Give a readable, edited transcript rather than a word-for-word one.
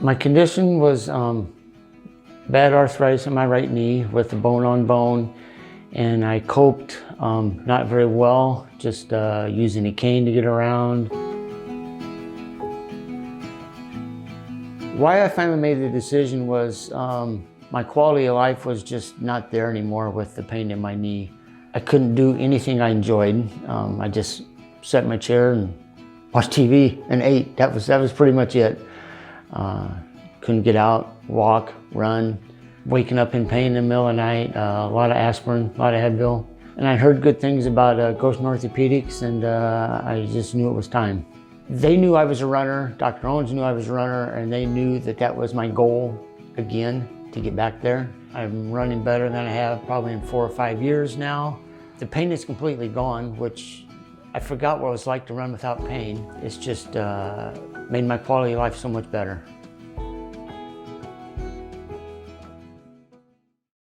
My condition was bad arthritis in my right knee with the bone on bone, and I coped not very well, just using a cane to get around. Why I finally made the decision was my quality of life was just not there anymore with the pain in my knee. I couldn't do anything I enjoyed. I just sat in my chair and watched TV and ate. That was pretty much it. Couldn't get out, walk, run, waking up in pain in the middle of the night, a lot of aspirin, a lot of Advil. And I heard good things about Goshen Orthopedics, and I just knew it was time. They knew I was a runner, Dr. Owens knew I was a runner, and they knew that that was my goal again, to get back there. I'm running better than I have probably in 4 or 5 years now. The pain is completely gone, which I forgot what it was like to run without pain. It's just made my quality of life so much better.